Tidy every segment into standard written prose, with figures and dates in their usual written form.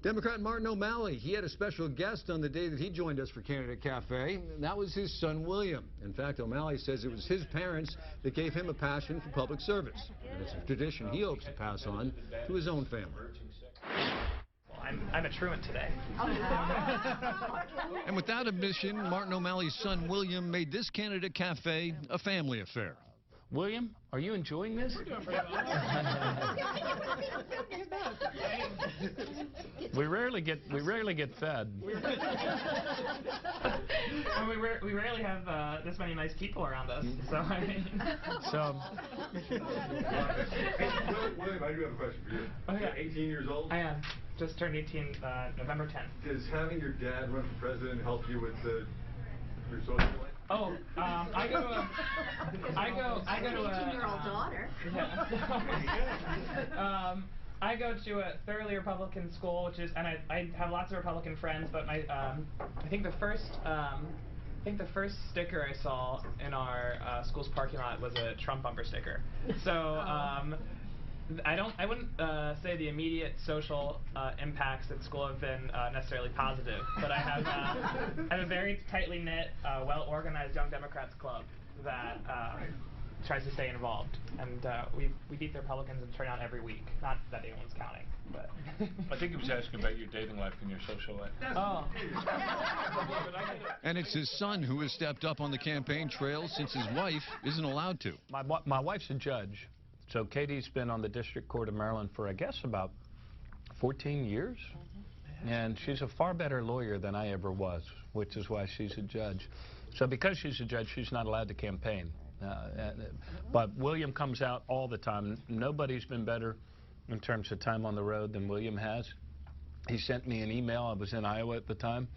Democrat Martin O'Malley, he had a special guest on the day that he joined us for Candidate Cafe, and that was his son, William. In fact, O'Malley says it was his parents that gave him a passion for public service, and it's a tradition he hopes to pass on to his own family. I'm a truant today. And without admission, Martin O'Malley's son, William, made this Candidate Cafe a family affair. William, are you enjoying this? We rarely get fed. And we rarely have this many nice people around us. So I mean. So. William, I do have a question for you. Okay. You're 18 years old? I am. Just turned 18 November 10th. Does having your dad run for president help you with your social life? Oh, I go to a 18-year-old daughter. Yeah. I go to a thoroughly Republican school, which is, and I have lots of Republican friends, but my I think the first sticker I saw in our school's parking lot was a Trump bumper sticker. So I wouldn't say the immediate social impacts at school have been necessarily positive, but I have a very tightly knit, well-organized Young Democrats club that tries to stay involved, and we beat the Republicans in turnout every week. Not that anyone's counting, but. I think he was asking about your dating life and your social life. Oh. And it's his son who has stepped up on the campaign trail since his wife isn't allowed to. My wife's a judge. So Katie's been on the District Court of Maryland for, I guess, about 14 years. And she's a far better lawyer than I ever was, which is why she's a judge. So because she's a judge, she's not allowed to campaign. But William comes out all the time. Nobody's been better in terms of time on the road than William has. He sent me an email. I was in Iowa at the time.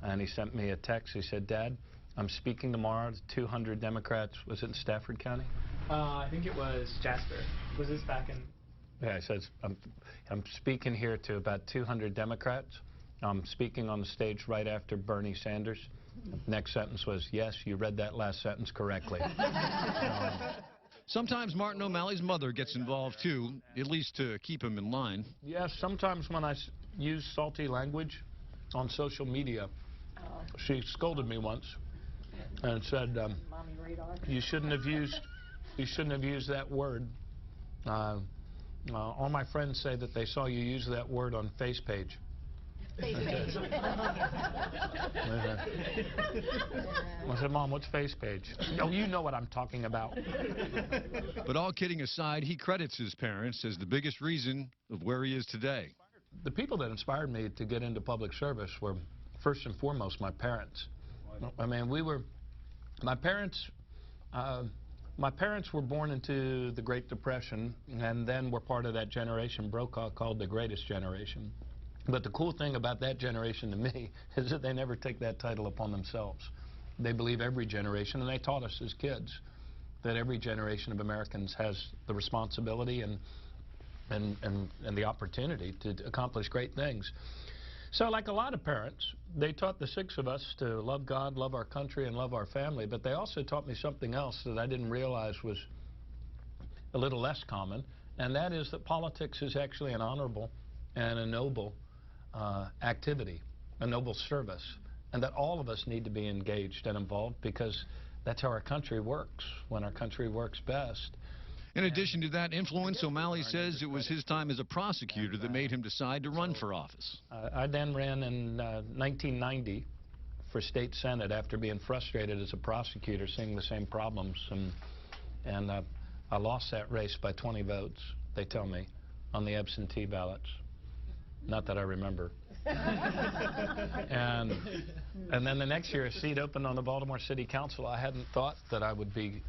And he sent me a text. He said, "Dad, I'm speaking tomorrow to 200 Democrats." Was it in Stafford County? I think it was Jasper. Was this back in? Yeah, he says, I'm speaking here to about 200 Democrats. I'm speaking on the stage right after Bernie Sanders. Next sentence was, "Yes, you read that last sentence correctly." Sometimes Martin O'Malley's mother gets involved too, at least to keep him in line. Yes, sometimes when I use salty language on social media, she scolded me once and said, you shouldn't have used that word. All my friends say that they saw you use that word on Face Page. I said, "Mom, what's Face Page?" "Oh, you know what I'm talking about." But all kidding aside, he credits his parents as the biggest reason of where he is today. The people that inspired me to get into public service were, first and foremost, my parents. I mean, my parents were born into the Great Depression, and then were part of that generation Brokaw called the Greatest Generation. But the cool thing about that generation to me is that they never take that title upon themselves. They believe every generation, and they taught us as kids that every generation of Americans has the responsibility and the opportunity to accomplish great things. So like a lot of parents, they taught the six of us to love God, love our country, and love our family, but they also taught me something else that I didn't realize was a little less common, and that is that politics is actually an honorable and a noble activity, a noble service, and that all of us need to be engaged and involved because that's how our country works, when our country works best. In addition to that influence, O'Malley says it was his time as a prosecutor that made him decide to run for office. I then ran in 1990 for state senate after being frustrated as a prosecutor, seeing the same problems, and I lost that race by 20 votes, they tell me, on the absentee ballots. Not that I remember. and then the next year a seat opened on the Baltimore City Council. I hadn't thought that I would be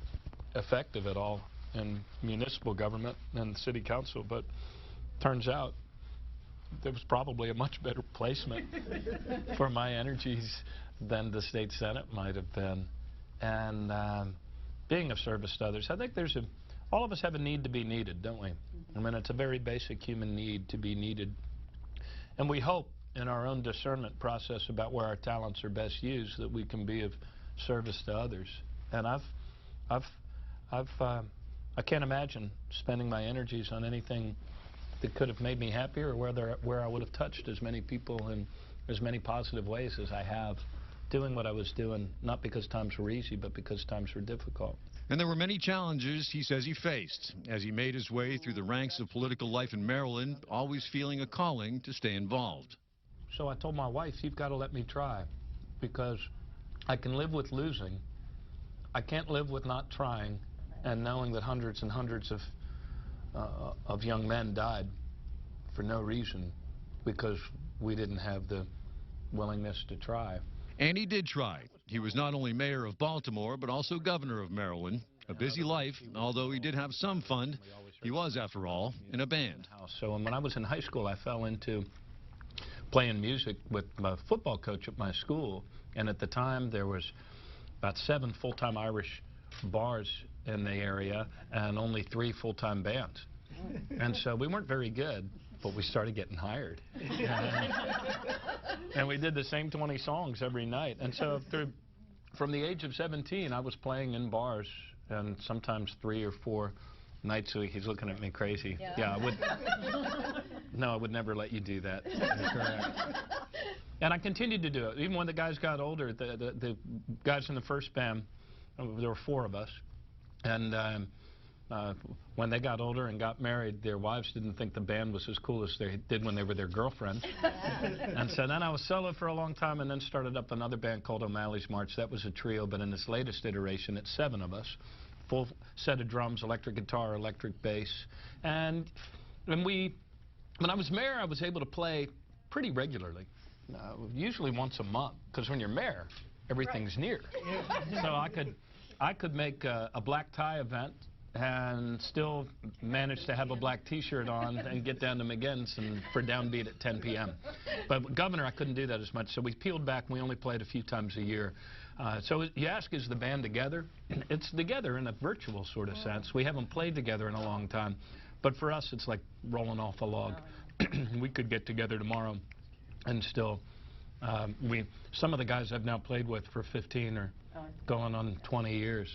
effective at all in municipal government and the city council, but turns out there was probably a much better placement for my energies than the state senate might have been. And being of service to others, I think all of us have a need to be needed, don't we? I mean, it's a very basic human need to be needed. And we hope in our own discernment process about where our talents are best used that we can be of service to others. And I can't imagine spending my energies on anything that could have made me happier, or where I would have touched as many people in as many positive ways as I have doing what I was doing, not because times were easy, but because times were difficult. And there were many challenges he says he faced as he made his way through the ranks of political life in Maryland, always feeling a calling to stay involved. So I told my wife, you've got to let me try, because I can live with losing. I can't live with not trying and knowing that hundreds and hundreds of young men died for no reason because we didn't have the willingness to try. And he did try. He was not only mayor of Baltimore, but also governor of Maryland. A busy life, although he did have some fun. He was, after all, in a band. So when I was in high school, I fell into playing music with my football coach at my school. And at the time, there was about 7 full-time Irish bars in the area and only 3 full-time bands. And so we weren't very good, but we started getting hired. And we did the same 20 songs every night. And so from the age of 17, I was playing in bars, and sometimes 3 or 4 nights a week. He's looking at me crazy. Yeah, I would. No, I would never let you do that. Correct. And I continued to do it. Even when the guys got older, the guys in the first band, there were 4 of us. And when they got older and got married, their wives didn't think the band was as cool as they did when they were their girlfriends. And so then I was solo for a long time, and then started up another band called O'Malley's March. That was a trio, but in this latest iteration, it's 7 of us. Full set of drums, electric guitar, electric bass. And when I was mayor, I was able to play pretty regularly, usually once a month, because when you're mayor, everything's near. So I could make a black tie event and still manage to have a black T-shirt on and get down to McGinn's and for downbeat at 10 p.m. But governor, I couldn't do that as much, so we peeled back, and we only played a few times a year. So you ask, is the band together? It's together in a virtual sort of sense. We haven't played together in a long time, but for us, it's like rolling off a log. We could get together tomorrow, and still, some of the guys I've now played with for 15 or going on 20 years.